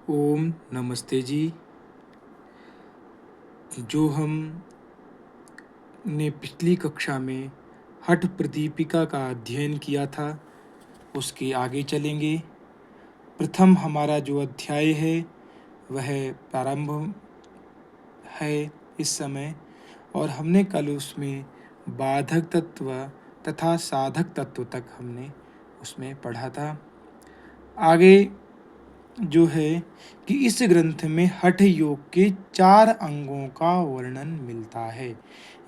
ओम नमस्ते जी। जो हम ने पिछली कक्षा में हठ प्रदीपिका का अध्ययन किया था उसके आगे चलेंगे। प्रथम हमारा जो अध्याय है वह प्रारंभ है इस समय, और हमने कल उसमें बाधक तत्व तथा साधक तत्व तक हमने उसमें पढ़ा था। आगे जो है कि इस ग्रंथ में हठ योग के 4 अंगों का वर्णन मिलता है।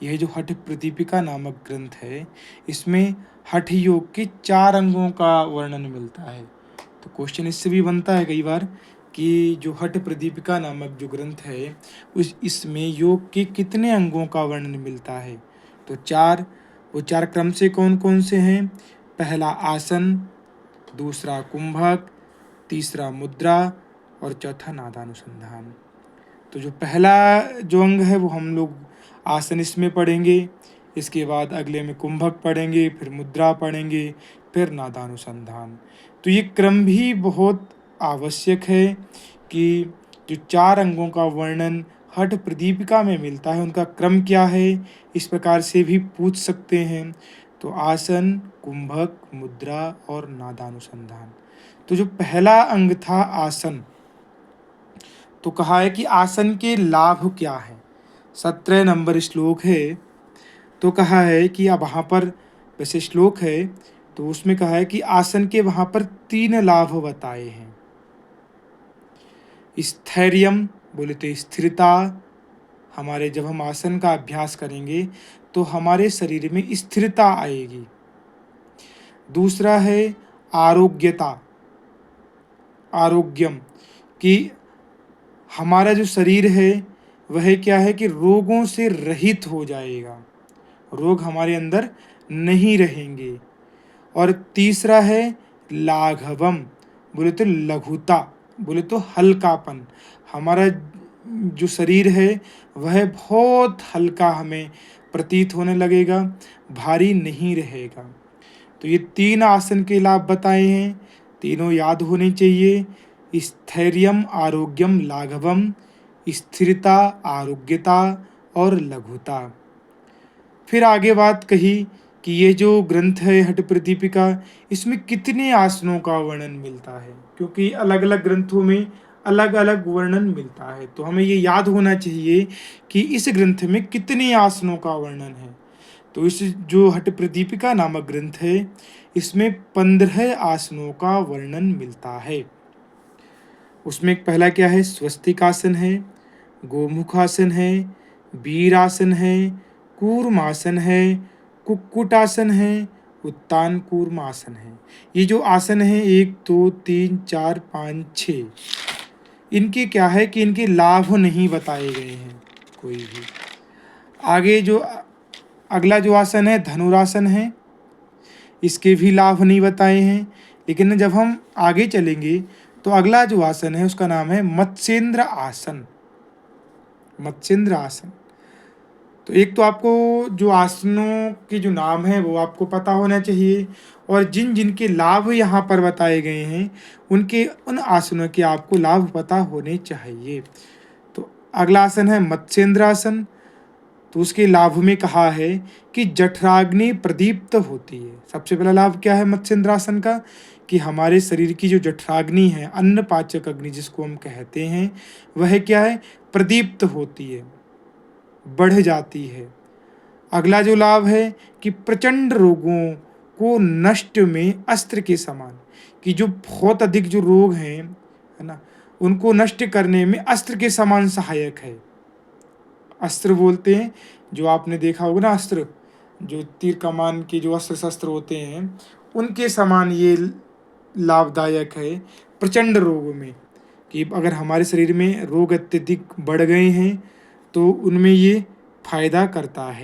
यह जो हठ प्रदीपिका नामक ग्रंथ है इसमें हठ योग के 4 अंगों का वर्णन मिलता है। तो क्वेश्चन इससे भी बनता है कई बार कि जो हठ प्रदीपिका नामक जो ग्रंथ है इसमें योग के कितने अंगों का वर्णन मिलता है। तो 4, वो 4 क्रम से कौन कौन से हैं? पहला आसन, दूसरा कुंभक, तीसरा मुद्रा और चौथा नादानुसंधान। तो जो पहला जो अंग है वो हम लोग आसन इसमें पढ़ेंगे, इसके बाद अगले में कुंभक पढ़ेंगे, फिर मुद्रा पढ़ेंगे, फिर नादानुसंधान। तो ये क्रम भी बहुत आवश्यक है कि जो 4 अंगों का वर्णन हठ प्रदीपिका में मिलता है उनका क्रम क्या है, इस प्रकार से भी पूछ सकते हैं। तो आसन, कुंभक, मुद्रा और नादानुसंधान। तो जो पहला अंग था आसन, तो कहा है कि आसन के लाभ क्या है। 17 नंबर श्लोक है। तो कहा है कि अब वहाँ पर वैसे श्लोक है तो उसमें कहा है कि आसन के वहाँ पर 3 लाभ बताए हैं। स्थैर्यम बोले तो स्थिरता, हमारे जब हम आसन का अभ्यास करेंगे तो हमारे शरीर में स्थिरता आएगी। दूसरा है आरोग्यता, आरोग्यम, कि हमारा जो शरीर है वह क्या है कि रोगों से रहित हो जाएगा, रोग हमारे अंदर नहीं रहेंगे। और तीसरा है लाघवम, बोले तो लघुता, बोले तो हल्कापन, हमारा जो शरीर है वह बहुत हल्का हमें प्रतीत होने लगेगा, भारी नहीं रहेगा। तो ये 3 आसन के लाभ बताए हैं, तीनों याद होने चाहिए। स्थैर्यम, आरोग्यम, लाघवम, स्थिरता, आरोग्यता और लघुता। फिर आगे बात कही कि ये जो ग्रंथ है हठ प्रदीपिका, इसमें कितने आसनों का वर्णन मिलता है, क्योंकि अलग अलग ग्रंथों में अलग अलग वर्णन मिलता है। तो हमें ये याद होना चाहिए कि इस ग्रंथ में कितने आसनों का वर्णन है। तो इस जो हठ प्रदीपिका नामक ग्रंथ है इसमें 15 आसनों का वर्णन मिलता है। उसमें पहला क्या है? स्वस्तिकासन है, गोमुखासन है, वीरासन है, कूर्मासन है, कुक्कुटासन है, उत्तान कूर्मासन है। ये जो आसन है 1 2 3 4 5 6, इनके क्या है कि इनके लाभ नहीं बताए गए हैं कोई भी। आगे जो अगला जो आसन है धनुरासन है, इसके भी लाभ नहीं बताए हैं। लेकिन जब हम आगे चलेंगे तो अगला जो आसन है उसका नाम है मत्स्येंद्र आसन, मत्स्येंद्र आसन। तो एक तो आपको जो आसनों के जो नाम है वो आपको पता होना चाहिए, और जिन जिन के लाभ यहाँ पर बताए गए हैं उनके उन आसनों के आपको लाभ पता होने चाहिए। तो अगला आसन है मत्स्येंद्र आसन। तो उसके लाभ में कहा है कि जठराग्नि प्रदीप्त होती है। सबसे पहला लाभ क्या है मत्स्येंद्रासन का? कि हमारे शरीर की जो जठराग्नि है, अन्न पाचक अग्नि जिसको हम कहते हैं, वह क्या है? प्रदीप्त होती है, बढ़ जाती है। अगला जो लाभ है कि प्रचंड रोगों को नष्ट में अस्त्र के समान, कि जो बहुत अधिक जो रोग हैं है ना, उनको नष्ट करने में अस्त्र के समान सहायक है। अस्त्र बोलते हैं जो आपने देखा होगा ना, अस्त्र जो तीर कमान के जो अस्त्र शस्त्र होते हैं उनके समान ये लाभदायक है प्रचंड रोगों में। कि अगर हमारे शरीर में रोग अत्यधिक बढ़ गए हैं तो उनमें ये फायदा करता है।